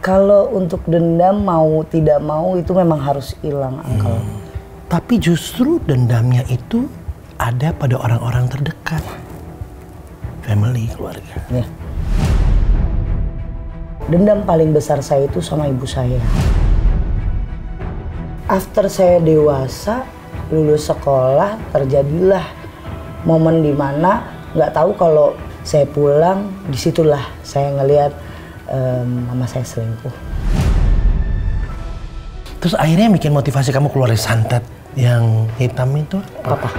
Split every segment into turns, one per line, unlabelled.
Kalau untuk dendam mau tidak mau itu memang harus hilang, Uncle.
Tapi justru dendamnya itu ada pada orang-orang terdekat. Family, keluarga.
Ya. Dendam paling besar saya itu sama ibu saya. After saya dewasa, lulus sekolah, terjadilah momen dimana nggak tahu kalau saya pulang, disitulah saya ngelihat mama saya selingkuh.
Terus akhirnya bikin motivasi kamu keluar dari santet yang hitam itu apa?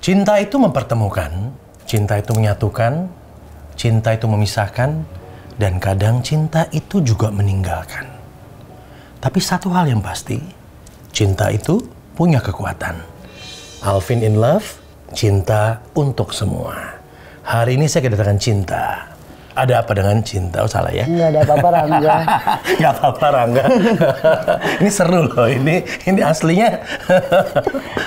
Cinta itu mempertemukan, cinta itu menyatukan, cinta itu memisahkan, dan kadang cinta itu juga meninggalkan. Tapi satu hal yang pasti, cinta itu punya kekuatan. Alvin in Love, cinta untuk semua. Hari ini saya kedatangan cinta. Ada apa dengan cinta? Oh salah ya?
Nggak ada apa-apa, Rangga.
Nggak apa-apa, Rangga. Ini seru loh. Ini aslinya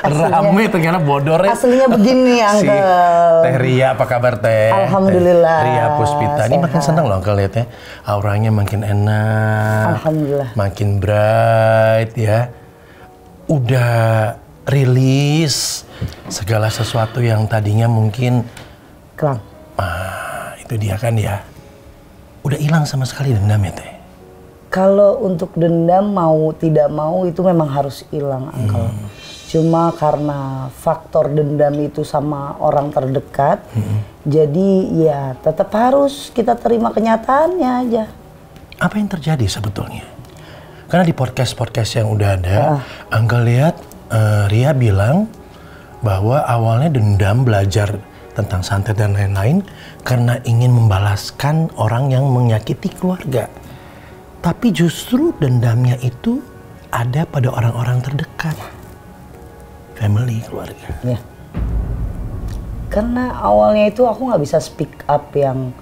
rame ternyata bodornya.
Aslinya begini, Uncle.
Teh Ria, apa kabar Teh?
Alhamdulillah.
Ria Puspita. Ini makin senang loh Uncle lihatnya. Auranya makin enak.
Alhamdulillah.
Makin bright ya. Udah rilis segala sesuatu yang tadinya mungkin
Kelam.
Itu dia kan ya. Udah hilang sama sekali dendamnya Teh.
Kalau untuk dendam mau tidak mau itu memang harus hilang, Uncle. Cuma karena faktor dendam itu sama orang terdekat, jadi ya tetap harus kita terima kenyataannya aja.
Apa yang terjadi sebetulnya? Karena di podcast-podcast yang udah ada, Uncle lihat Ria bilang bahwa awalnya dendam belajar tentang santet dan lain-lain karena ingin membalaskan orang yang menyakiti keluarga. Tapi justru dendamnya itu ada pada orang-orang terdekat. Family, keluarga.
Ya. Karena awalnya itu aku nggak bisa speak up yang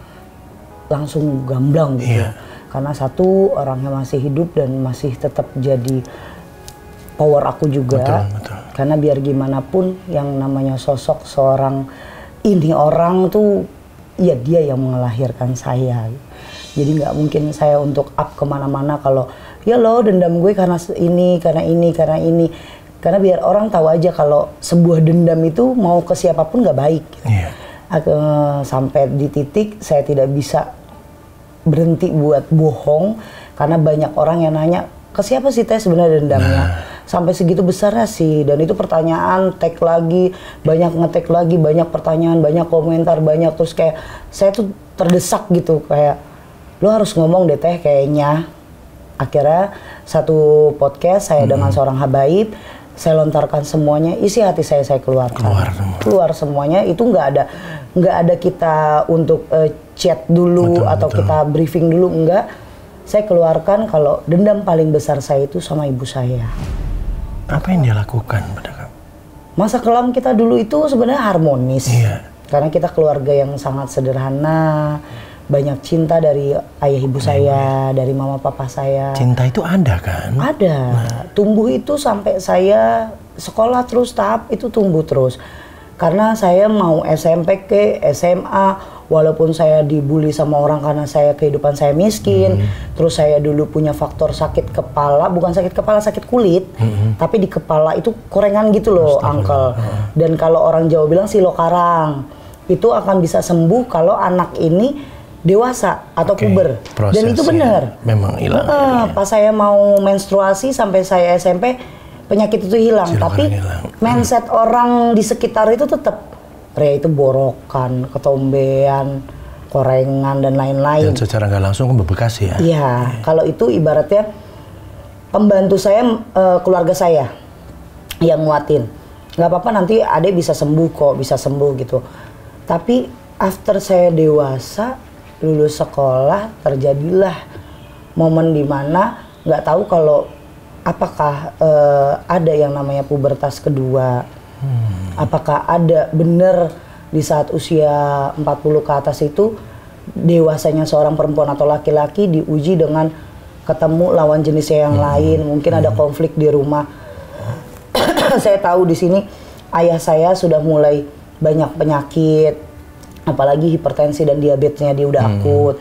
langsung gamblang gitu.
Iya.
Karena satu, orangnya masih hidup dan masih tetap jadi power aku juga.
Betul.
Karena biar gimana pun yang namanya sosok seorang ini orang tuh, ya dia yang melahirkan saya. Jadi nggak mungkin saya untuk up kemana-mana kalau ya lo dendam gue karena ini, karena ini, karena ini. Karena biar orang tahu aja kalau sebuah dendam itu mau ke siapapun nggak baik.
Iya.
Sampai di titik saya tidak bisa berhenti buat bohong karena banyak orang yang nanya ke siapa sih Teh sebenarnya dendamnya. Sampai segitu besarnya sih, dan itu pertanyaan tag lagi, banyak nge-tag lagi, banyak pertanyaan, banyak komentar, banyak, terus kayak saya tuh terdesak gitu, kayak lo harus ngomong deh Teh kayaknya. Akhirnya satu podcast saya dengan seorang habaib, saya lontarkan semuanya, isi hati saya keluarkan. Keluar semuanya, itu nggak ada kita untuk chat dulu atau kita briefing dulu, enggak. Saya keluarkan kalau dendam paling besar saya itu sama ibu saya.
Apa yang dia lakukan pada kamu?
Masa kelam kita dulu itu sebenarnya harmonis.
Iya.
Karena kita keluarga yang sangat sederhana, banyak cinta dari ayah ibu saya, dari mama papa saya.
Cinta itu ada kan?
Ada. Tumbuh itu sampai saya sekolah terus, tahap itu tumbuh terus. Karena saya mau SMP ke SMA, walaupun saya dibully sama orang karena kehidupan saya miskin, terus saya dulu punya faktor sakit kepala, bukan sakit kepala, sakit kulit, tapi di kepala itu korengan gitu loh, Uncle. Dan kalau orang Jawa bilang silokarang, itu akan bisa sembuh kalau anak ini dewasa atau puber. Dan itu benar.
Memang hilang.
Pas saya mau menstruasi sampai saya SMP, penyakit itu hilang, tapi mindset orang di sekitar itu tetap. Ria itu borokan, ketombean, korengan dan lain-lain.
Dan secara nggak langsung kan berbekas ya?
Iya, kalau itu ibaratnya pembantu saya, keluarga saya yang nguatin. Nggak apa-apa nanti adek bisa sembuh kok, bisa sembuh gitu. Tapi after saya dewasa, lulus sekolah, terjadilah momen dimana nggak tahu kalau apakah ada yang namanya pubertas kedua. Apakah ada benar di saat usia 40 ke atas itu dewasanya seorang perempuan atau laki-laki diuji dengan ketemu lawan jenisnya yang lain, mungkin ada konflik di rumah. Saya tahu di sini ayah saya sudah mulai banyak penyakit, apalagi hipertensi dan diabetesnya dia udah akut.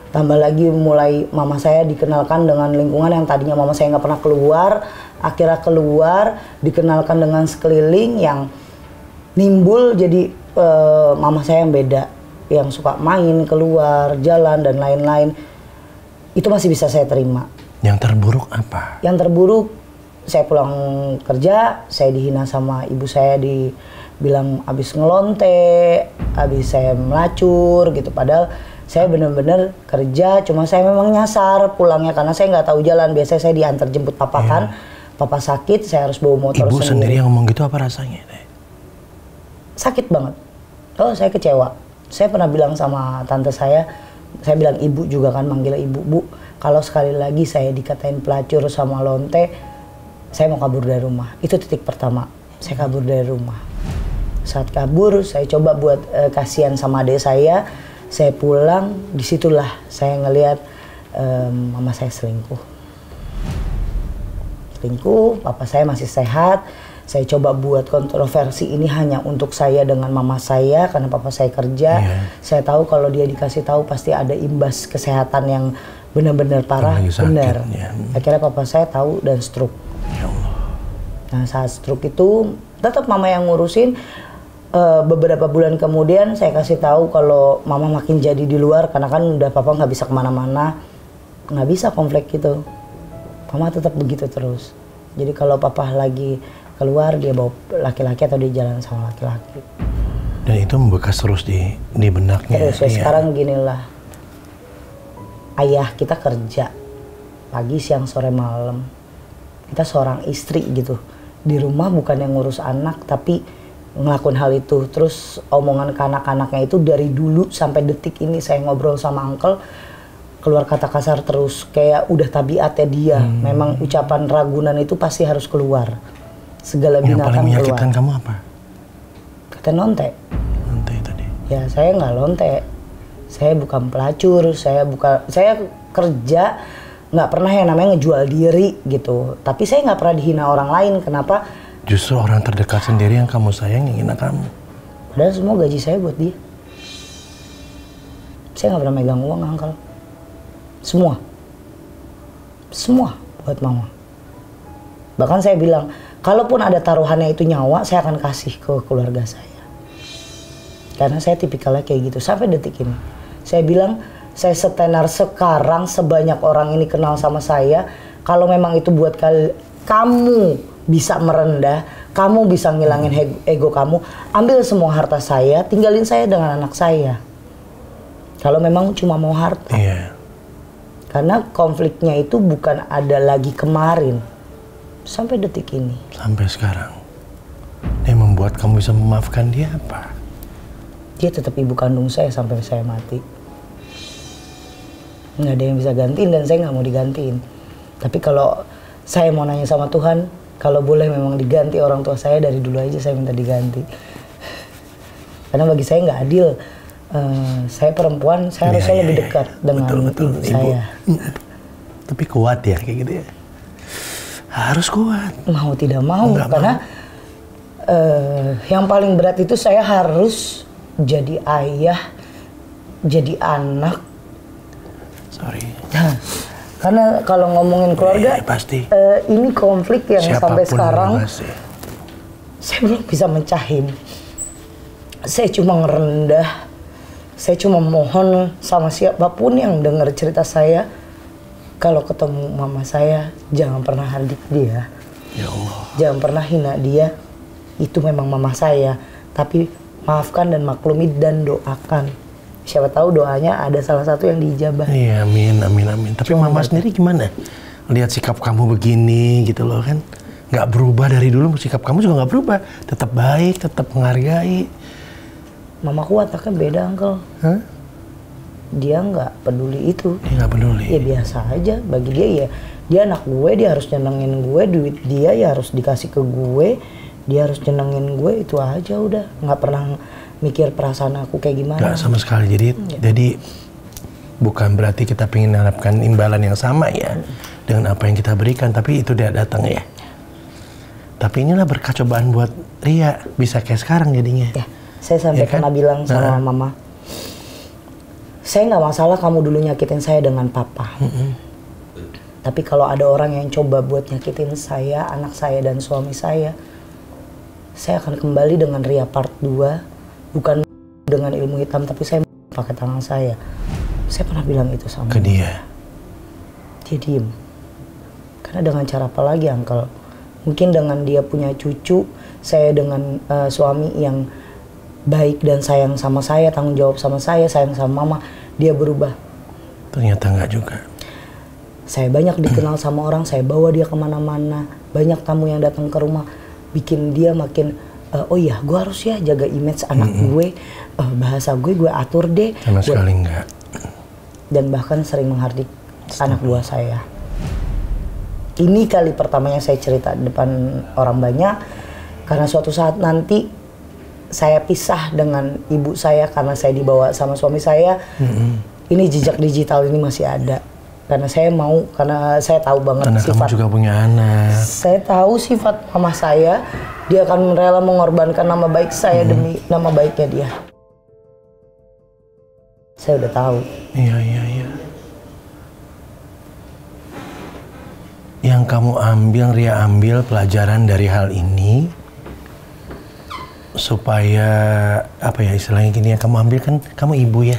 Tambah lagi mulai mama saya dikenalkan dengan lingkungan yang tadinya mama saya nggak pernah keluar, akhirnya keluar, dikenalkan dengan sekeliling yang nimbul jadi mama saya yang beda, yang suka main, keluar, jalan dan lain-lain. Itu masih bisa saya terima.
Yang terburuk apa?
Yang terburuk, saya pulang kerja, saya dihina sama ibu saya, dibilang abis ngelonte, abis saya melacur gitu. Padahal saya benar-benar kerja, cuma saya memang nyasar pulangnya karena saya nggak tahu jalan. Biasanya saya diantar jemput papa kan, papa sakit, saya harus bawa motor
Ibu
sendiri.
sendiri yang ngomong gitu apa rasanya?
Sakit banget. Oh, saya kecewa. Saya pernah bilang sama tante saya bilang ibu juga kan, manggil ibu, Bu, kalau sekali lagi saya dikatain pelacur sama lonte, saya mau kabur dari rumah. Itu titik pertama, saya kabur dari rumah. Saat kabur, saya coba buat kasihan sama adik saya pulang, disitulah saya ngelihat mama saya selingkuh. Papa saya masih sehat. Saya coba buat kontroversi ini hanya untuk saya dengan mama saya karena papa saya kerja. Saya tahu kalau dia dikasih tahu pasti ada imbas kesehatan yang benar-benar parah. Benar. Akhirnya papa saya tahu dan stroke.
Ya Allah.
Nah saat stroke itu tetap mama yang ngurusin. Beberapa bulan kemudian saya kasih tahu kalau mama makin jadi di luar karena kan udah papa nggak bisa kemana-mana, nggak bisa konflik gitu. Mama tetap begitu terus. Jadi kalau papa lagi keluar dia bawa laki-laki atau dia jalan sama laki-laki.
Dan itu membekas terus di benaknya.
Terus ya, sekarang ginilah, ayah kita kerja pagi, siang, sore, malam. Kita seorang istri gitu. Di rumah bukan yang ngurus anak tapi ngelakuin hal itu. Terus omongan ke anak-anaknya itu dari dulu sampai detik ini saya ngobrol sama uncle, keluar kata kasar terus, kayak udah tabiatnya dia. Memang ucapan Ragunan itu pasti harus keluar. Segala binatang keluar.
Yang paling menyakitkan kamu apa?
Kata lonte.
Lonte tadi.
Ya saya nggak lonte. Saya bukan pelacur, saya kerja, nggak pernah yang namanya ngejual diri gitu. Tapi saya nggak pernah dihina orang lain. Kenapa?
Justru orang terdekat sendiri yang kamu sayang yang hina kamu.
Padahal semua gaji saya buat dia. Saya nggak pernah megang uang, uncle. Semua buat mama. Bahkan saya bilang, kalaupun ada taruhannya itu nyawa, saya akan kasih ke keluarga saya. Karena saya tipikalnya kayak gitu sampai detik ini. Saya bilang, saya setenar sekarang sebanyak orang ini kenal sama saya. Kalau memang itu buat kamu bisa merendah, kamu bisa ngilangin ego kamu, ambil semua harta saya, tinggalin saya dengan anak saya. Kalau memang cuma mau harta.
Iya.
Karena konfliknya itu bukan ada lagi kemarin. Sampai detik ini.
Sampai sekarang. Yang membuat kamu bisa memaafkan dia apa?
Dia tetap ibu kandung saya sampai saya mati. Nggak ada yang bisa gantiin dan saya nggak mau digantiin. Tapi kalau saya mau nanya sama Tuhan, kalau boleh memang diganti orang tua saya, dari dulu aja saya minta diganti. Karena bagi saya nggak adil. Saya perempuan, saya harusnya lebih dekat dengan ibu saya.
Tapi kuat ya kayak gitu ya. Harus kuat.
Mau tidak mau, karena yang paling berat itu saya harus jadi ayah, jadi anak.
Sorry.
Karena kalau ngomongin keluarga,
pasti.
ini konflik yang
Siapapun
sampai sekarang
saya
belum bisa mencahin. Saya cuma ngerendah, saya cuma mohon sama siapapun yang dengar cerita saya, kalau ketemu mama saya jangan pernah hardik dia.
Ya Allah. Jangan
pernah hina dia. Itu memang mama saya, tapi maafkan dan maklumi dan doakan. Siapa tahu doanya ada salah satu yang diijabah.
Iya, amin, amin, amin. Tapi mama sendiri gimana? Lihat sikap kamu begini gitu loh kan. Nggak berubah dari dulu, sikap kamu juga nggak berubah. Tetap baik, tetap menghargai.
Mama kuat, kan beda, uncle.
Hah?
Dia nggak peduli itu.
Dia nggak peduli?
Ya biasa aja, bagi dia ya. Dia anak gue, dia harus nyenengin gue, duit dia ya harus dikasih ke gue. Dia harus nyenengin gue, itu aja udah. Nggak pernah mikir perasaan aku kayak gimana.
Nggak sama sekali. Jadi Bukan berarti kita ingin mengharapkan imbalan yang sama ya dengan apa yang kita berikan, tapi itu tidak datang ya. Tapi inilah berkah cobaan buat Ria bisa kayak sekarang jadinya.
Ya, saya sampai
Ya kan?
pernah bilang sama mama, saya nggak masalah kamu dulu nyakitin saya dengan papa. Tapi kalau ada orang yang coba buat nyakitin saya, anak saya dan suami saya akan kembali dengan Ria part 2, bukan dengan ilmu hitam, tapi saya pakai tangan saya. Saya pernah bilang itu sama
Ke dia.
Dia diem. Karena dengan cara apa lagi, Uncle? Mungkin dengan dia punya cucu, saya dengan suami yang baik dan sayang sama saya, tanggung jawab sama saya, sayang sama mama, dia berubah.
Ternyata enggak juga.
Saya banyak dikenal sama orang, saya bawa dia kemana-mana, banyak tamu yang datang ke rumah, bikin dia makin, oh iya, gue harus ya jaga image anak gue, bahasa gue atur deh.
Sama sekali enggak.
Dan bahkan sering menghardik anak buah saya. Ini kali pertamanya saya cerita di depan orang banyak, karena suatu saat nanti saya pisah dengan ibu saya karena saya dibawa sama suami saya. Ini jejak digital ini masih ada. Karena saya mau, karena saya tahu banget
karena
sifat.
Kamu juga punya anak.
Saya tahu sifat mama saya, dia akan rela mengorbankan nama baik saya demi nama baiknya dia. Saya udah tahu.
Iya. Yang kamu ambil, Ria ambil pelajaran dari hal ini supaya apa ya istilahnya gini ya, kamu ambil kan kamu ibu ya,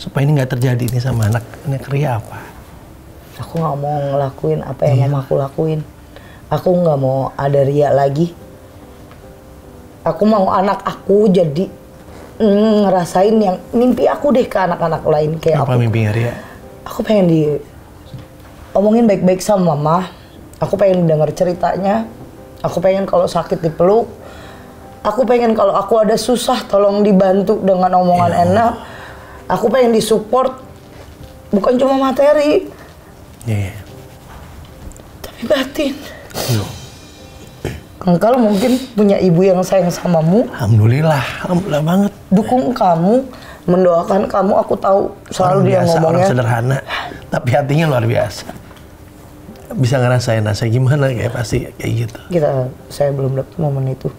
supaya ini nggak terjadi ini sama anak Ria apa?
Aku nggak mau ngelakuin apa yang mama aku lakuin. Aku nggak mau ada Ria lagi. Aku mau anak aku jadi ngerasain yang mimpi aku deh ke anak-anak lain kayak
apa
aku.
Mimpinya Ria?
Aku pengen omongin baik-baik sama mama. Aku pengen denger ceritanya. Aku pengen kalau sakit dipeluk. Aku pengen kalau aku ada susah tolong dibantu dengan omongan enak. Aku pengen disupport. Bukan cuma materi.
Iya.
Tapi batin. Engkau mungkin punya ibu yang sayang samamu.
Alhamdulillah banget.
Dukung kamu, mendoakan kamu. Aku tahu selalu dia ngomongnya.
Orang sederhana, tapi hatinya luar biasa. Bisa ngerasain rasa gimana kayak pasti kayak gitu.
Saya belum dapet momen itu.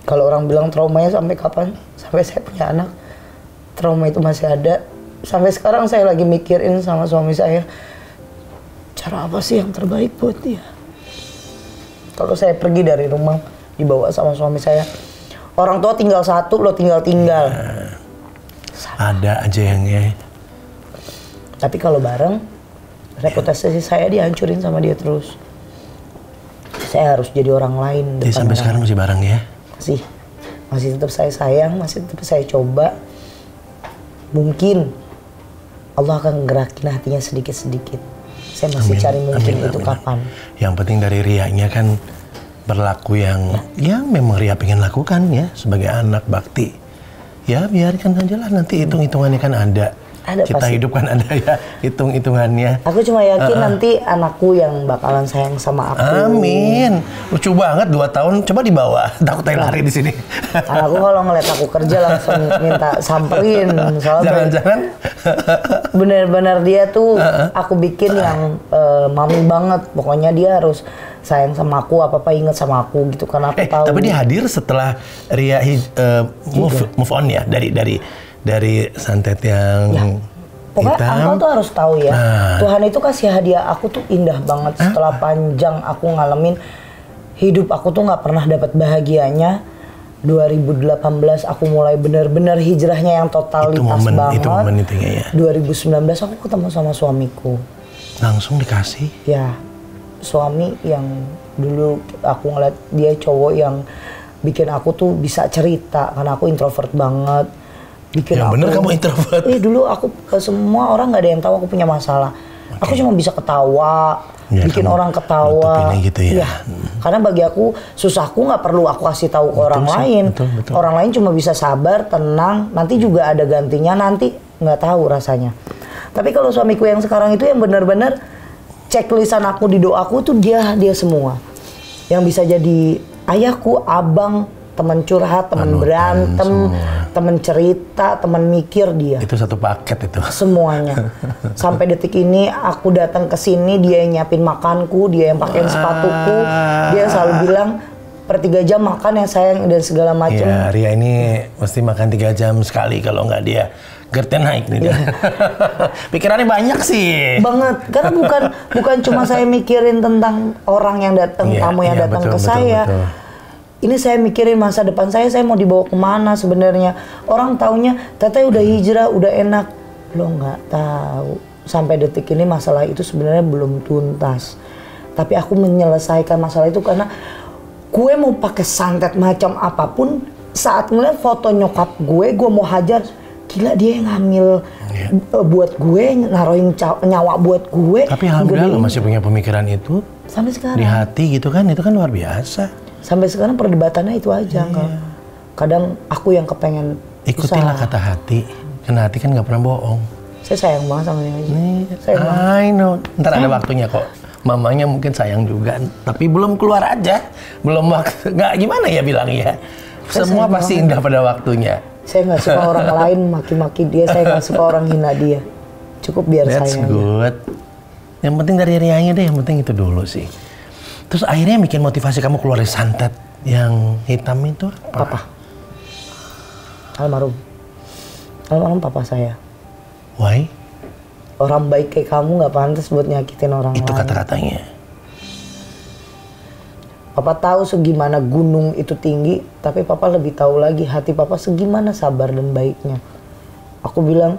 Kalau orang bilang traumanya sampai kapan? Sampai saya punya anak, trauma itu masih ada. Sampai sekarang saya lagi mikirin sama suami saya, cara apa sih yang terbaik buat dia? Kalau saya pergi dari rumah, dibawa sama suami saya, orang tua tinggal satu, lo tinggal.
Ada aja yang ya.
Tapi kalau bareng, reputasi saya dihancurin sama dia terus. Saya harus jadi orang lain.
Jadi sampai sekarang masih bareng ya?
Masih tetap saya sayang, masih tetap saya coba. Mungkin Allah akan gerakin hatinya sedikit-sedikit. Saya masih cari mungkin itu kapan.
Yang penting dari Rianya kan berlaku yang memang Ria pengen lakukan ya sebagai anak bakti. Ya biarkan aja lah, nanti hitung-hitungannya kan ada. Kita
pasti.
hidup kan ada ya hitung-hitungannya.
Aku cuma yakin nanti anakku yang bakalan sayang sama aku.
Amin. Lucu banget 2 tahun, coba dibawa. Takut lari di sini.
Anakku kalau ngeliat aku kerja langsung minta samperin.
Jangan-jangan
bener-bener dia tuh aku bikin yang mami banget. Pokoknya dia harus sayang sama aku, apa-apa inget sama aku gitu, karena aku tahu.
Tapi dia hadir setelah Ria move on ya dari santet yang
pokoknya
hitam.
Engkau tuh harus tahu ya, Tuhan itu kasih hadiah aku tuh indah banget. Setelah panjang aku ngalamin hidup aku tuh nggak pernah dapat bahagianya. 2018 aku mulai benar-benar hijrahnya yang totalitas banget.
Itu momen itu ya.
2019 aku ketemu sama suamiku.
Langsung dikasih?
Ya, suami yang dulu aku ngeliat dia cowok yang bikin aku tuh bisa cerita karena aku introvert banget. Bikin
yang bener kamu introvert.
Dulu aku semua orang nggak ada yang tahu aku punya masalah. Aku cuma bisa ketawa, bikin orang ketawa.
Gitu ya.
Karena bagi aku susahku nggak perlu aku kasih tahu ke orang lain.
Betul.
Orang lain cuma bisa sabar, tenang. Nanti juga ada gantinya. Nanti nggak tahu rasanya. Tapi kalau suamiku yang sekarang itu yang benar-benar checklistan aku di doaku tuh dia semua. Yang bisa jadi ayahku, abang, teman curhat, teman berantem, temen cerita, temen mikir dia.
Itu satu paket itu.
Semuanya. Sampai detik ini aku datang ke sini, dia yang nyiapin makanku, dia yang pakein sepatuku, dia selalu bilang per 3 jam makan ya sayang dan segala macam.
Ya, Ria ini mesti makan 3 jam sekali kalau nggak dia GERD-nya naik nih. Pikirannya banyak sih.
Banget, karena bukan cuma saya mikirin tentang orang yang datang, tamu yang datang ke saya. Betul. Ini saya mikirin masa depan saya mau dibawa kemana sebenarnya. Orang taunya Teteh udah hijrah, udah enak. Lo nggak tahu. Sampai detik ini masalah itu sebenarnya belum tuntas. Tapi aku menyelesaikan masalah itu karena gue mau pakai santet macam apapun. Saat ngeliat foto nyokap gue mau hajar. Gila dia yang ngambil buat gue, naruhin nyawa buat gue.
Tapi alhamdulillah lo masih punya pemikiran itu.
Sampai sekarang.
Di hati gitu kan, itu kan luar biasa.
Sampai sekarang perdebatannya itu aja. Kadang aku yang kepengen
ikutilah kata hati. Karena hati kan gak pernah bohong.
Saya sayang banget sama dia aja.
I know. Ntar ada waktunya kok. Mamanya mungkin sayang juga. Tapi belum keluar aja. Belum waktu. Gak gimana ya bilangnya. Semua pasti indah pada waktunya. Saya
nggak suka orang lain maki-maki dia, saya nggak suka orang hina dia. Cukup biar saya.
That's good. Yang penting dari Rianya deh, yang penting itu dulu sih. Terus akhirnya bikin motivasi kamu keluar dari santet yang hitam itu apa?
Papa. Almarhum. Almarhum papa saya.
Why?
Orang baik kayak kamu nggak pantas buat nyakitin orang lain.
Itu kata-katanya.
Papa tahu segimana gunung itu tinggi, tapi papa lebih tahu lagi hati papa segimana sabar dan baiknya. Aku bilang,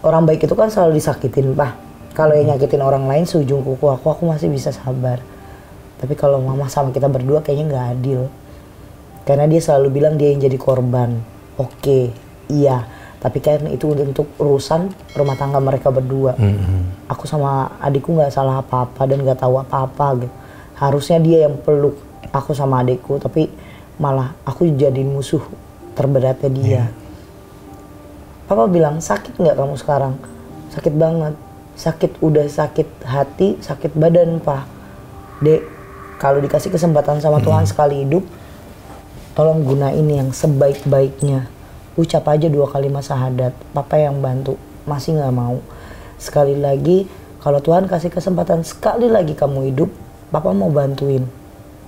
orang baik itu kan selalu disakitin, Pak. Kalau yang nyakitin orang lain seujung kuku aku masih bisa sabar. Tapi kalau mama sama kita berdua kayaknya nggak adil. Karena dia selalu bilang dia yang jadi korban. Oke, iya. Tapi kan itu untuk urusan rumah tangga mereka berdua. Aku sama adikku nggak salah apa-apa dan nggak tahu apa-apa gitu. Harusnya dia yang peluk aku sama adikku, tapi malah aku jadi musuh terberatnya dia. Papa bilang, sakit nggak kamu sekarang? Sakit banget. Sakit udah sakit hati, sakit badan, Pak. Dek, kalau dikasih kesempatan sama Tuhan sekali hidup, tolong gunain yang sebaik-baiknya. Ucap aja 2 kalimat syahadat. Papa yang bantu, masih nggak mau. Sekali lagi, kalau Tuhan kasih kesempatan sekali lagi kamu hidup, Papa mau bantuin.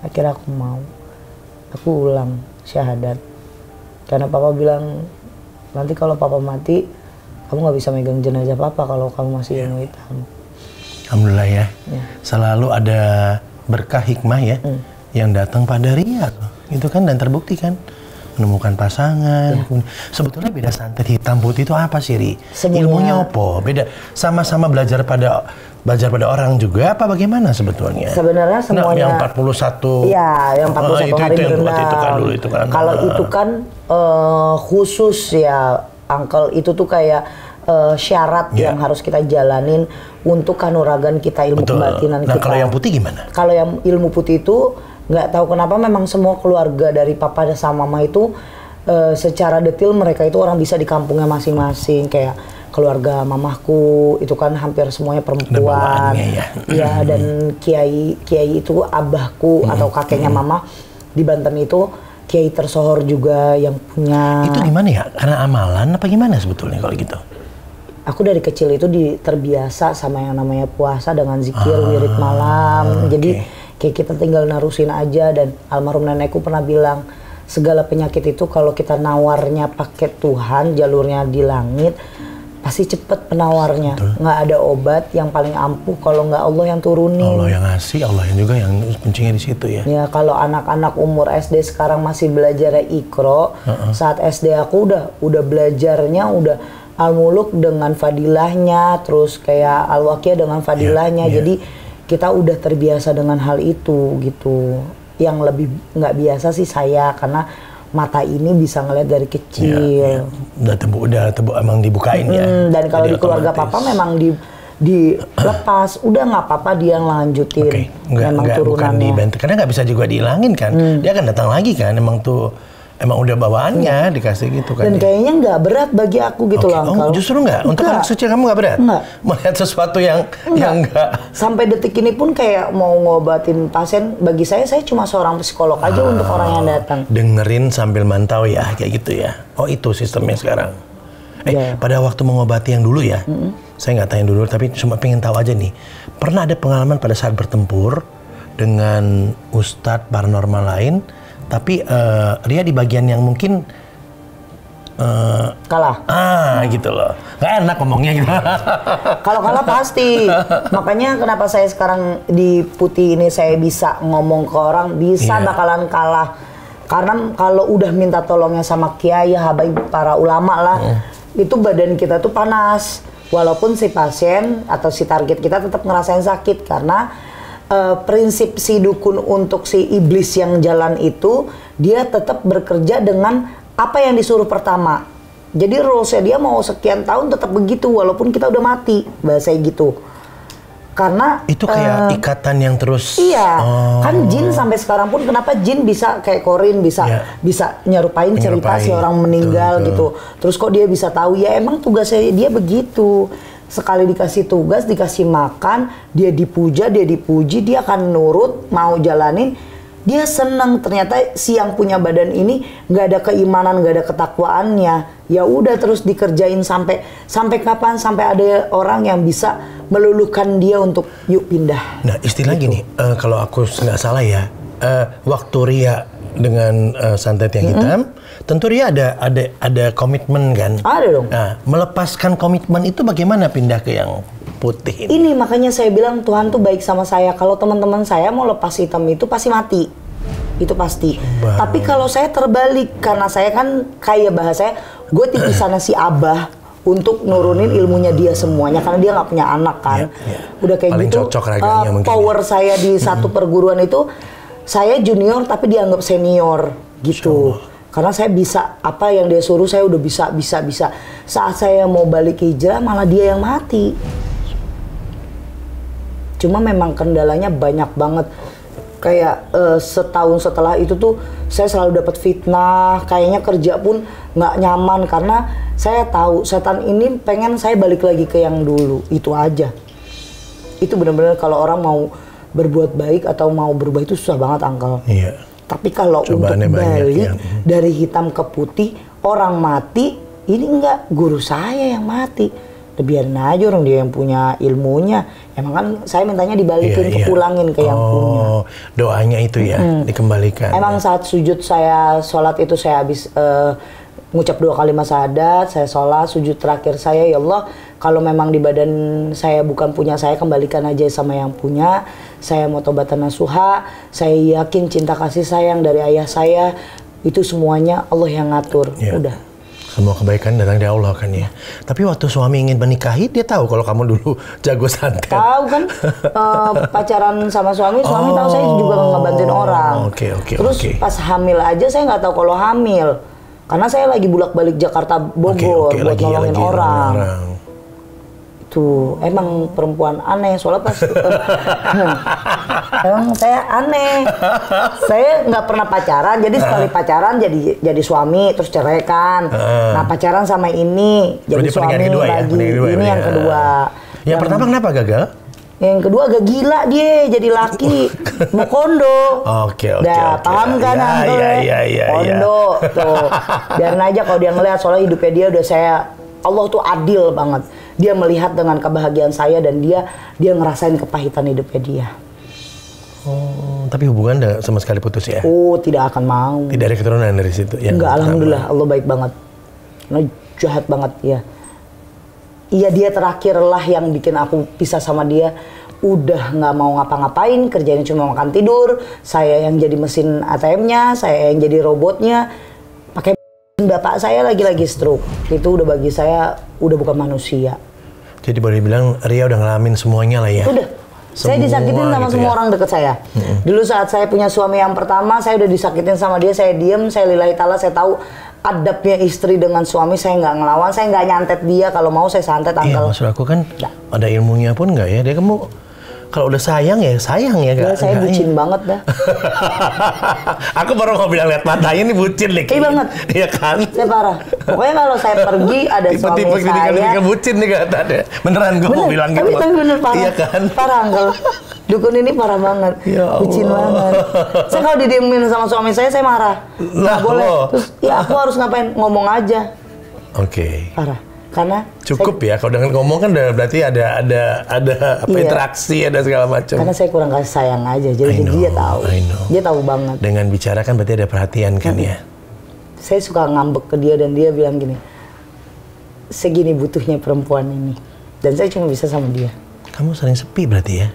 Akhirnya aku mau. Aku ulang syahadat. Karena Papa bilang, nanti kalau Papa mati, kamu nggak bisa megang jenazah Papa kalau kamu masih ilmu hitam.
Alhamdulillah ya. Selalu ada berkah hikmah ya yang datang pada Ria. Itu kan dan terbukti kan. Menemukan pasangan. Sebetulnya beda santet hitam putih itu apa sih, Ri? Ilmunya apa? Beda. Sama-sama belajar pada orang juga apa bagaimana sebetulnya?
Sebenarnya semuanya.
Yang 41.
Iya, yang 41 hari berendam.
Itu kan.
Kalau itu kan khusus ya, Uncle, itu tuh kayak syarat yang harus kita jalanin untuk kanuragan kita, ilmu kebatinan kita.
Kalau yang putih gimana?
Kalau yang ilmu putih itu nggak tahu kenapa memang semua keluarga dari papa sama mama itu secara detail mereka itu orang bisa di kampungnya masing-masing. Kayak keluarga mamahku itu kan hampir semuanya perempuan. Ya, dan kiai itu abahku atau kakeknya mama di Banten itu kiai tersohor juga yang punya.
Itu gimana ya? Karena amalan apa gimana sebetulnya kalau gitu?
Aku dari kecil itu terbiasa sama yang namanya puasa dengan zikir, wirid malam. Jadi kayak kita tinggal narusin aja. Dan almarhum nenekku pernah bilang, segala penyakit itu kalau kita nawarnya pakai Tuhan, jalurnya di langit, pasti cepet penawarnya. Nggak ada obat yang paling ampuh kalau nggak Allah yang turunin.
Allah yang ngasih, Allah yang juga yang kuncinya di situ ya.
Ya, kalau anak-anak umur SD sekarang masih belajar Iqra, saat SD aku udah belajarnya udah Al-Muluk dengan fadilahnya, terus kayak Al-Waqiah dengan fadilahnya. Jadi kita udah terbiasa dengan hal itu gitu. Yang lebih nggak biasa sih saya, karena mata ini bisa ngeliat dari kecil.
Udah emang dibukain ya.
Dan kalau di keluarga papa memang dilepas, udah nggak apa-apa dia
lanjutin.
Memang turunannya.
Bukan dibantu, karena nggak bisa juga dihilangin kan. Dia akan datang lagi kan. Emang tuh emang udah bawaannya dikasih gitu kan.
Dan kayaknya nggak berat bagi aku gitu loh, Uncle.
Justru nggak? Untuk anak suci kamu nggak berat?
Nggak.
Melihat sesuatu yang nggak.
Sampai detik ini pun kayak mau ngobatin pasien, bagi saya cuma seorang psikolog aja untuk orang yang datang.
Dengerin sambil mantau ya, kayak gitu ya. Oh itu sistemnya sekarang. Pada waktu mengobati yang dulu ya, saya nggak tanya dulu, tapi cuma pengen tahu aja nih. Pernah ada pengalaman pada saat bertempur dengan ustadz paranormal lain, tapi Ria di bagian yang mungkin
kalah.
Gitu loh. Nggak enak ngomongnya gitu.
Kalau kalah pasti. Makanya kenapa saya sekarang di Putih ini saya bisa ngomong ke orang, bisa bakalan kalah. Karena kalau udah minta tolongnya sama kiai, habaib, para ulama lah, itu badan kita tuh panas. Walaupun si pasien atau si target kita tetap ngerasain sakit, karena prinsip si dukun untuk si iblis yang jalan itu, dia tetap bekerja dengan apa yang disuruh pertama. Jadi rules-nya dia mau sekian tahun tetap begitu walaupun kita udah mati, bahasanya gitu. Karena
itu kayak ikatan yang terus.
Iya, kan jin sampai sekarang pun kenapa jin bisa kayak Korin bisa nyerupain cerita si orang meninggal gitu. Terus kok dia bisa tahu? Ya emang tugasnya dia begitu. Sekali dikasih tugas, dikasih makan, dia dipuja, dia dipuji, dia akan nurut, mau jalanin. Dia seneng. Ternyata si yang punya badan ini nggak ada keimanan, nggak ada ketakwaannya. Ya udah terus dikerjain sampai kapan? Sampai ada orang yang bisa meluluhkan dia untuk yuk pindah.
Nah istilah gitu. Gini, kalau aku nggak salah ya, waktu Ria dengan santet yang hitam, tentu Ria ada komitmen kan?
Ada dong.
Nah, melepaskan komitmen itu bagaimana pindah ke yang putih ini?
Ini makanya saya bilang Tuhan tuh baik sama saya. Kalau teman-teman saya mau lepas hitam itu pasti mati. Itu pasti. Tapi kalau saya terbalik, karena saya kan kayak bahasanya, gue tipisannya si Abah untuk nurunin ilmunya dia semuanya, karena dia nggak punya anak kan. Udah kayak paling gitu. Power saya di satu perguruan itu, saya junior tapi dianggap senior gitu. Karena saya bisa apa yang dia suruh, saya udah bisa. Saat saya mau balik hijrah malah dia yang mati. Cuma memang kendalanya banyak banget. Kayak setahun setelah itu tuh saya selalu dapat fitnah. Kayaknya kerja pun nggak nyaman karena saya tahu setan ini pengen saya balik lagi ke yang dulu. Itu aja. Itu benar-benar kalau orang mau berbuat baik atau mau berubah itu susah banget, Uncle. Iya. Tapi kalau cobaannya untuk balik dari hitam ke putih, orang mati, ini enggak guru saya yang mati. Biarin aja orang dia yang punya ilmunya. Emang kan saya mintanya dibalikin, kepulangin ke yang punya.
Doanya itu ya, dikembalikan.
Emang saat sujud saya sholat itu saya habis ngucap 2 kalimat syahadat, saya sholat, sujud terakhir saya, ya Allah, kalau memang di badan saya bukan punya saya, kembalikan aja sama yang punya. Saya mau tobatan nasuha, saya yakin cinta kasih sayang dari ayah saya, itu semuanya Allah yang ngatur. Udah.
Semua kebaikan datang dari Allah kan ya. Tapi waktu suami ingin menikahi, dia tahu kalau kamu dulu jago santet.
Tahu kan, pacaran sama suami tahu saya juga ngebantuin orang. Terus pas hamil aja saya nggak tahu kalau hamil. Karena saya lagi bulak-balik Jakarta Bogor buat nolongin orang. Tuh, emang perempuan aneh soalnya pas emang saya aneh. Saya nggak pernah pacaran, jadi sekali pacaran jadi suami terus cerai kan. Nah, pacaran sama ini jadi suami lagi. Ini yang kedua.
Yang pertama kenapa gagal?
Yang kedua agak gila dia jadi laki. Mau kondo.
Oke.
Paham kan Uncle? Kondo tuh. Biarin aja kalau dia ngeliat, soalnya hidupnya dia udah Allah tuh adil banget. Dia melihat dengan kebahagiaan saya dan dia ngerasain kepahitan hidupnya dia.
Tapi hubungan sama sekali putus ya?
Tidak akan mau.
Tidak ada keturunan dari situ?
Enggak, alhamdulillah. Allah baik banget. Jahat banget ya. Iya, dia terakhir lah yang bikin aku pisah sama dia. Udah nggak mau ngapa-ngapain, kerjanya cuma makan tidur. Saya yang jadi mesin ATM-nya, saya yang jadi robotnya. Pakai bapak saya lagi stroke. Itu udah bagi saya udah bukan manusia.
Jadi boleh dibilang Ria udah ngalamin semuanya lah ya?
Udah. Saya disakitin sama gitu semua orang deket saya. Dulu saat saya punya suami yang pertama, saya udah disakitin sama dia, saya diem, saya lillahi ta'ala, saya tahu adabnya istri dengan suami, saya nggak ngelawan, saya nggak nyantet dia, kalau mau saya santet, Uncle.
Iya, maksud aku kan ada ilmunya pun nggak ya, dia kamu Kalau udah sayang ya
Ya, saya bucin banget dah.
Aku baru mau bilang lihat matanya nih bucin nih.
Iya banget.
Iya kan?
Saya parah. Pokoknya kalau saya pergi ada suami saya.
Tipe bucin nih katanya. Beneran gue mau bilang gitu.
Tapi bener parah.
Iya kan?
Parah Uncle. Dukun ini parah banget.
Ya Allah.
Bucin banget. Saya kalau didiemin sama suami saya marah. Nggak boleh. Terus ya aku harus ngapain? Ngomong aja.
Oke.
Parah. Karena
cukup ya kalau dengan ngomong kan berarti ada apa interaksi, ada segala macam.
Karena saya kurang kasih sayang aja, jadi dia tahu. Dia tahu banget.
Dengan bicara kan berarti ada perhatian kan ya.
Saya suka ngambek ke dia dan dia bilang gini, segini butuhnya perempuan ini, dan saya cuma bisa sama dia.
Kamu sering sepi berarti ya?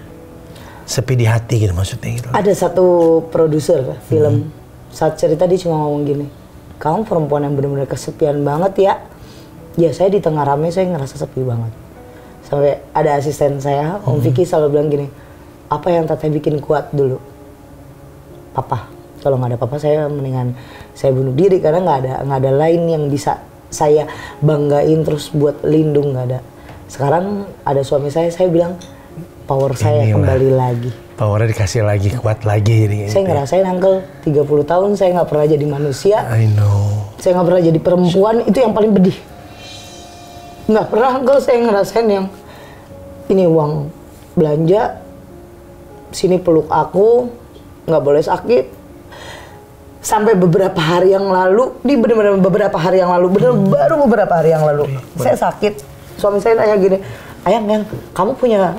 Sepi di hati gitu maksudnya gitu.
Ada satu produser film, saat cerita dia cuma ngomong gini, kamu perempuan yang benar-benar kesepian banget ya. Ya saya di tengah rame saya ngerasa sepi banget. Sampai ada asisten saya, Om Vicky selalu bilang gini, apa yang Teteh bikin kuat dulu? Papa. Kalau nggak ada papa saya mendingan saya bunuh diri karena nggak ada lain yang bisa saya banggain terus buat lindung, nggak ada. Sekarang ada suami saya bilang power saya kembali lagi.
Powernya dikasih lagi, kuat lagi jadi.
Saya ngerasain Uncle 30 tahun saya nggak pernah jadi manusia.
I know.
Saya nggak pernah jadi perempuan, itu yang paling pedih. Nggak pernah Uncle saya ngerasain yang ini uang belanja, sini peluk aku, nggak boleh sakit. Sampai beberapa hari yang lalu, baru beberapa hari yang lalu, saya sakit. Suami saya nanya gini, Ayang, kamu punya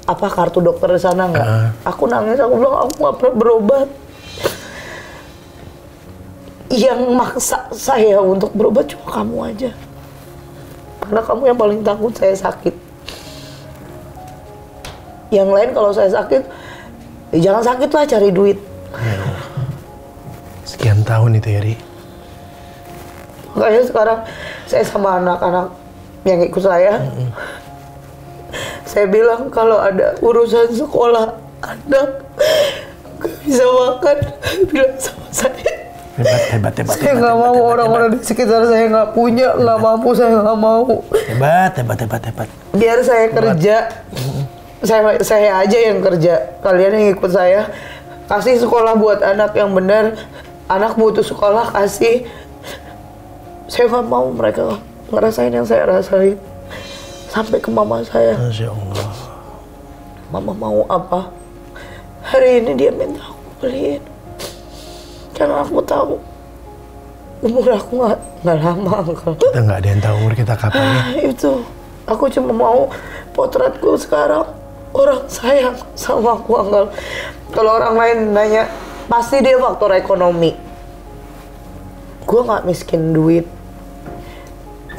kartu dokter di sana nggak? Aku nangis, aku bilang aku nggak pernah berobat. Yang maksa saya untuk berobat cuma kamu aja. Karena kamu yang paling takut saya sakit. Yang lain kalau saya sakit, jangan sakit lah, cari duit.
Sekian tahun itu ya, Ri.
Makanya sekarang saya sama anak-anak yang ikut saya, saya bilang kalau ada urusan sekolah anak gak bisa makan, bilang sama saya.
Hebat.
Saya nggak mau orang-orang di sekitar saya nggak punya, nggak mampu, saya nggak mau.
Hebat.
Biar saya kerja, saya aja yang kerja. Kalian yang ikut saya, kasih sekolah buat anak yang benar. Anak butuh sekolah, kasih. Saya nggak mau mereka ngerasain yang saya rasain. Sampai ke mama saya.
Masya Allah.
Mama mau apa? Hari ini dia minta aku beliin. Karena aku tahu umur aku nggak lama, Uncle.
Kita nggak ada yang tahu umur kita kapan ya.
Itu, aku cuma mau potretku sekarang orang sayang sama aku, Uncle. Kalau orang lain nanya, pasti dia faktor ekonomi. Gue nggak miskin duit,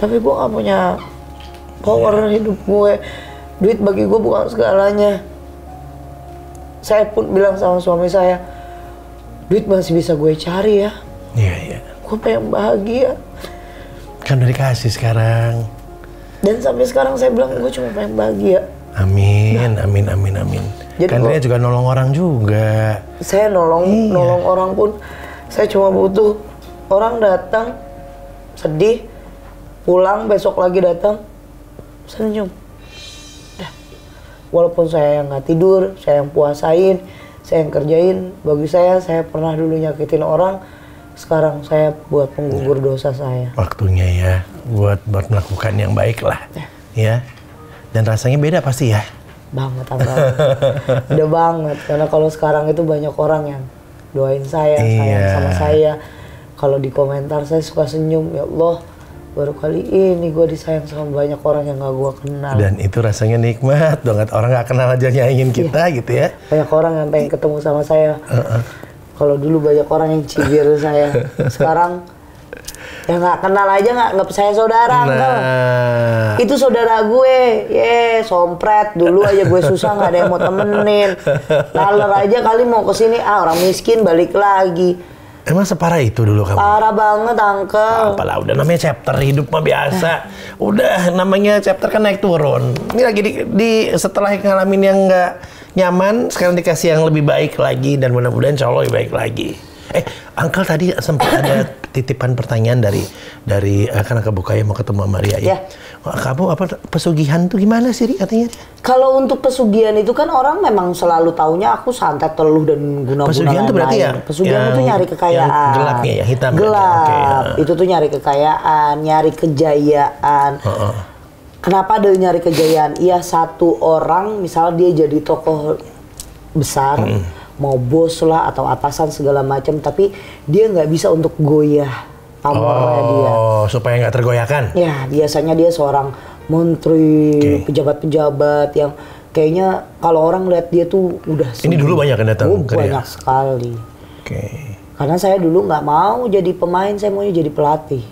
tapi gue nggak punya power hidup gue. Duit bagi gue bukan segalanya. Saya pun bilang sama suami saya, duit masih bisa gue cari ya.
Iya.
Gue pengen bahagia.
Kan udah dikasih sekarang.
Dan sampai sekarang saya bilang gue cuma pengen bahagia.
Amin.
Jadi
Kan dia juga nolong orang juga.
Saya nolong orang pun, saya cuma butuh orang datang sedih, pulang besok lagi datang senyum. Walaupun saya yang nggak tidur, saya yang puasain, saya yang kerjain. Bagi saya pernah dulu nyakitin orang, sekarang saya buat penggugur dosa saya.
Waktunya ya, buat melakukan yang baik lah, ya. Dan rasanya beda pasti ya.
Banget. Udah banget, karena kalau sekarang itu banyak orang yang doain saya, sayang sama saya. Kalau di komentar saya suka senyum, ya Allah, baru kali ini gue disayang sama banyak orang yang gak gue kenal.
Dan itu rasanya nikmat banget, orang gak kenal aja nyaingin kita gitu ya.
Banyak orang yang pengen ketemu sama saya. Kalau dulu banyak orang yang cibir saya, sekarang yang nggak kenal aja nggak percaya saudara. Itu saudara gue, sompret. Dulu aja gue susah nggak ada yang mau temenin. Laler aja kali mau kesini, orang miskin balik lagi.
Emang separah itu dulu kamu?
Parah banget, Uncle.
Apalah, udah namanya chapter hidup mah biasa. Udah namanya chapter kan naik turun. Ini lagi di setelah ngalamin yang nggak nyaman, sekarang dikasih yang lebih baik lagi dan mudah-mudahan insya Allah lebih baik lagi. Uncle tadi sempat ada titipan pertanyaan dari kan Uncle Bukaya mau ketemu sama Ria ya. Kamu apa pesugihan tuh gimana sih Ria katanya?
Kalau untuk pesugihan itu kan orang memang selalu taunya aku santet, teluh dan guna-guna.
Pesugihan itu berarti ya?
Pesugihan itu nyari kekayaan.
Yang gelapnya ya, hitam.
Gelap. Itu tuh nyari kekayaan, nyari kejayaan. Kenapa ada nyari kejayaan? Iya, satu orang misalnya dia jadi tokoh besar, mau bos lah atau atasan segala macam, tapi dia nggak bisa untuk goyah pamornya dia.
Supaya nggak tergoyahkan?
Ya, biasanya dia seorang menteri, pejabat-pejabat yang kayaknya kalau orang lihat dia tuh udah.
Ini dulu banyak yang datang ke Ria?
Banyak sekali. Karena saya dulu nggak mau jadi pemain, saya maunya jadi pelatih.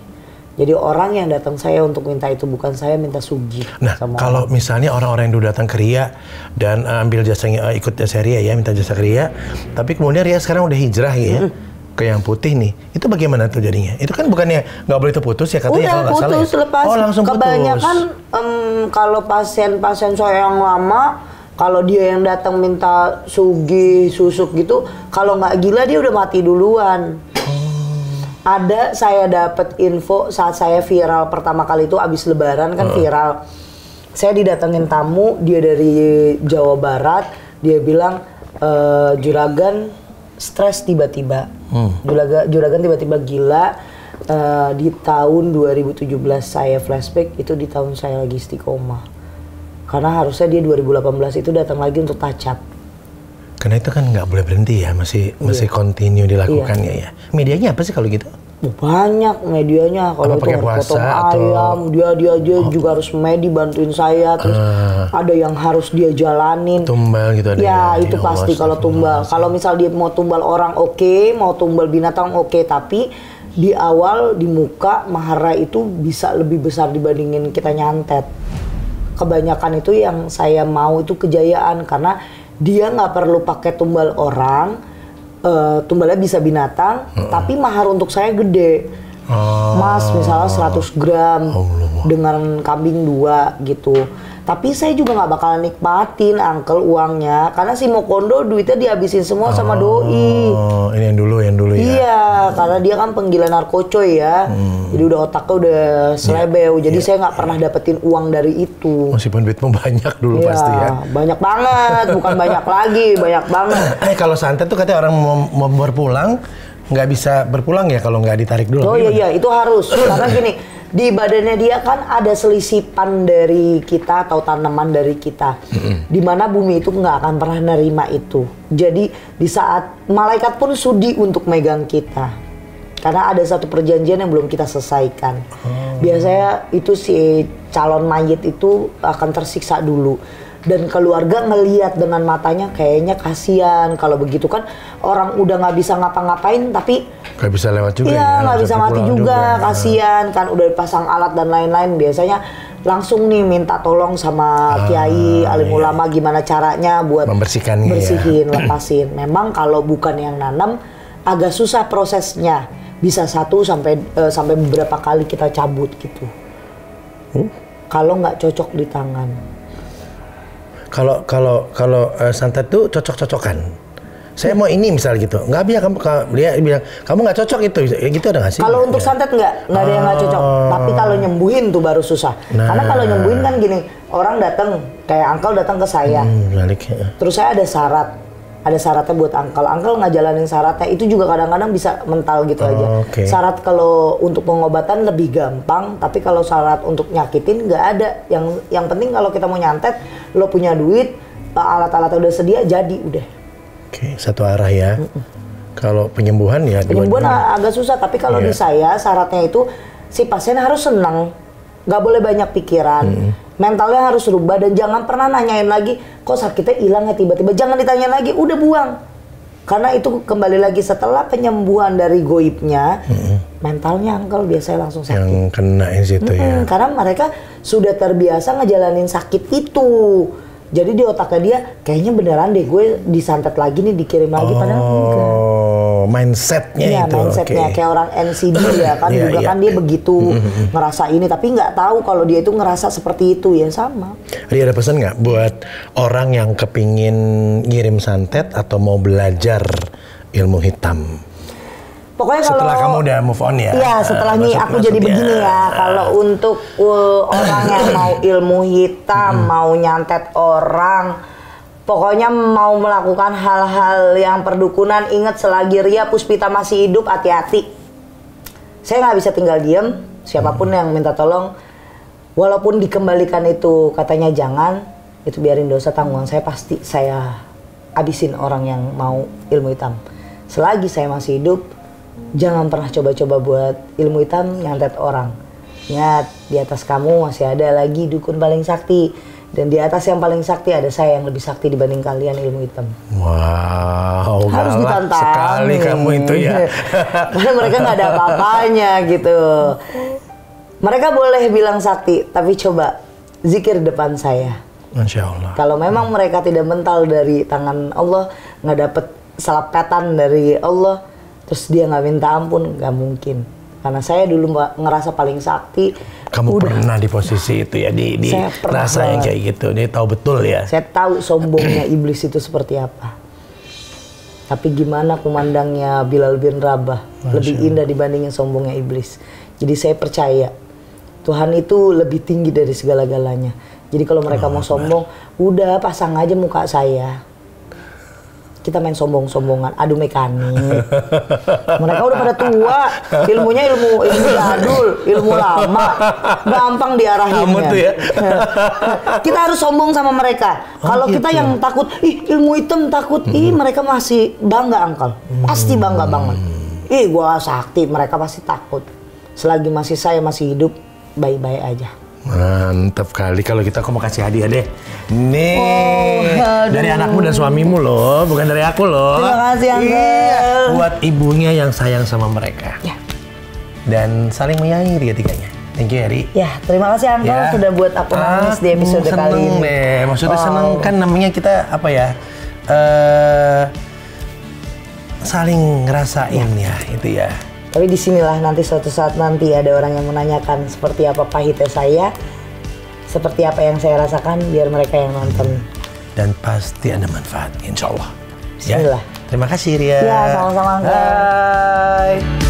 Jadi orang yang datang saya untuk minta itu, bukan saya minta sugih.
Nah, kalau misalnya orang-orang yang dulu datang ke Ria dan ambil jasanya, ikut jasa Ria ya, minta jasa ke Ria, tapi kemudian Ria sekarang udah hijrah ya, ke yang putih nih, itu bagaimana tuh jadinya? Itu kan bukannya nggak boleh itu putus ya katanya kalau nggak salah ya?
Lepas.
Langsung putus.
Kebanyakan kalau pasien-pasien saya yang lama, kalau dia yang datang minta sugih, susuk gitu, kalau nggak gila dia udah mati duluan. Ada, saya dapat info saat saya viral pertama kali itu abis lebaran kan viral. Saya didatengin tamu, dia dari Jawa Barat, dia bilang juragan stres tiba-tiba. Juragan tiba-tiba gila. Di tahun 2017 saya flashback, itu di tahun saya lagi istiqomah. Karena harusnya dia 2018 itu datang lagi untuk touch up.
Karena itu kan nggak boleh berhenti ya, masih continue dilakukannya ya. Medianya apa sih kalau gitu?
Banyak medianya. Kalau itu potong ayam, dia juga harus medi bantuin saya. Terus ada yang harus dia jalanin.
Tumbal gitu ada.
Ya itu pasti kalau tumbal. Kalau misal dia mau tumbal orang oke, mau tumbal binatang oke, tapi di awal di muka mahara itu bisa lebih besar dibandingin kita nyantet. Kebanyakan itu yang saya mau itu kejayaan, karena dia nggak perlu pakai tumbal orang, tumbalnya bisa binatang, tapi mahar untuk saya gede. Mas misalnya 100 gram dengan kambing 2 gitu. Tapi saya juga nggak bakalan nikmatin Uncle uangnya, karena si Mokondo duitnya dihabisin semua sama doi.
Ini yang dulu ya?
Iya, karena dia kan penggila narkocoy ya. Jadi udah otaknya udah selebeu. Jadi saya nggak pernah dapetin uang dari itu.
Meskipun duitmu banyak dulu pasti ya?
Banyak banget, bukan banyak lagi, banyak banget.
Kalau santet tuh katanya orang mau berpulang, nggak bisa berpulang ya kalau nggak ditarik dulu.
Oh iya, itu harus. Karena gini, di badannya dia kan ada selisipan dari kita atau tanaman dari kita, dimana bumi itu nggak akan pernah nerima itu. Jadi di saat malaikat pun sudi untuk megang kita, karena ada satu perjanjian yang belum kita selesaikan. Biasanya itu si calon mayit itu akan tersiksa dulu. Dan keluarga ngelihat dengan matanya kayaknya kasihan. Kalau begitu kan orang udah nggak bisa ngapa-ngapain tapi
nggak bisa lewat juga.
Iya, nggak bisa mati juga. Kasihan kan udah dipasang alat dan lain-lain. Biasanya langsung nih minta tolong sama kiai, alim ulama gimana caranya buat
membersihkan,
bersihin, lepasin. Memang kalau bukan yang nanam agak susah prosesnya. Bisa 1 sampai beberapa kali kita cabut gitu. Kalau nggak cocok di tangan.
Kalau santet tuh cocok-cocokan. Saya mau ini misal gitu, nggak bisa dia bilang kamu nggak cocok itu, ya gitu ada nggak sih?
Kalau untuk santet nggak ada yang nggak cocok. Tapi kalau nyembuhin tuh baru susah. Karena kalau nyembuhin kan gini, orang datang kayak Uncle datang ke saya, terus saya ada syaratnya buat Uncle nggak jalanin syaratnya, itu juga kadang-kadang bisa mental gitu aja. Syarat kalau untuk pengobatan lebih gampang, tapi kalau syarat untuk nyakitin nggak ada. Yang penting kalau kita mau nyantet, lo punya duit, alat-alatnya udah sedia, jadi udah.
Satu arah ya. Kalau penyembuhan ya.
Penyembuhan agak susah, tapi kalau di saya syaratnya itu si pasien harus senang, nggak boleh banyak pikiran. Mentalnya harus rubah dan jangan pernah nanyain lagi, kok sakitnya hilang ya tiba-tiba. Jangan ditanyain lagi, udah buang. Karena itu kembali lagi setelah penyembuhan dari goibnya, mentalnya Uncle biasanya langsung sakit.
Yang kena di situ ya.
Karena mereka sudah terbiasa ngejalanin sakit itu. Jadi di otaknya dia, kayaknya beneran deh gue disantet lagi nih, dikirim lagi, padahal enggak.
Mindsetnya
iya,
itu.
Mindsetnya kayak orang NCD ya kan, juga kan dia begitu ngerasa ini, tapi nggak tahu kalau dia itu ngerasa seperti itu ya sama.
Ria ada pesan nggak buat orang yang kepingin ngirim santet atau mau belajar ilmu hitam?
Pokoknya kalau
setelah kamu udah move on ya.
Iya, setelah nih aku jadi begini ya. Kalau untuk orang yang mau ilmu hitam, mau nyantet orang, pokoknya mau melakukan hal-hal yang perdukunan, ingat selagi Ria Puspita masih hidup, hati-hati. Saya nggak bisa tinggal diem. Siapapun yang minta tolong, walaupun dikembalikan itu katanya jangan, itu biarin dosa tanggungan saya, pasti saya abisin orang yang mau ilmu hitam. Selagi saya masih hidup, jangan pernah coba-coba buat ilmu hitam nyantet orang. Ingat, di atas kamu masih ada lagi dukun paling sakti. Dan di atas yang paling sakti ada saya yang lebih sakti dibanding kalian ilmu hitam.
Wow,
harus ditantang
sekali kamu itu ya.
Karena mereka nggak ada apa-apanya gitu. Mereka boleh bilang sakti, tapi coba zikir depan saya.
Masya Allah.
Kalau memang mereka tidak mental dari tangan Allah, nggak dapet salapetan dari Allah, terus dia nggak minta ampun, nggak mungkin. Karena saya dulu ngerasa paling sakti.
Kamu pernah di posisi itu ya, di rasa yang kayak gitu. Dia tahu betul ya.
Saya tahu sombongnya iblis itu seperti apa. Tapi gimana kumandangnya Bilal bin Rabah, lebih indah dibandingin sombongnya iblis. Jadi saya percaya Tuhan itu lebih tinggi dari segala-galanya. Jadi kalau mereka mau sombong, udah pasang aja muka saya. Kita main sombong-sombongan, adu mekanik. Mereka udah pada tua, ilmunya ilmu jadul, ilmu lama, gampang diarahinnya.
Kamu tuh ya.
Kita harus sombong sama mereka. Kalau
gitu.
kita yang takut, ih ilmu hitam takut, ih mereka masih bangga Uncle. Pasti bangga banget. Ih gua sakti, mereka pasti takut. Selagi masih saya masih hidup, baik-baik aja.
Mantap kali. Kalau kita, aku mau kasih hadiah deh. Nih, dari anakmu dan suamimu loh, bukan dari aku loh.
Terima kasih Uncle.
Iya, buat ibunya yang sayang sama mereka.
Ya.
Dan saling menyayangi ketiganya. Thank you, Ri.
Ya, terima kasih Uncle sudah buat aku nangis di episode kali ini.
Deh. Maksudnya seneng kan, namanya kita apa ya? Saling ngerasain ya, itu ya.
Tapi disinilah nanti suatu saat nanti ada orang yang menanyakan seperti apa pahitnya saya, seperti apa yang saya rasakan, biar mereka yang nonton.
Dan pasti ada manfaat, insya Allah.
Bismillah.
Ya? Terima kasih Ria.
Ya, sama-sama.
Bye.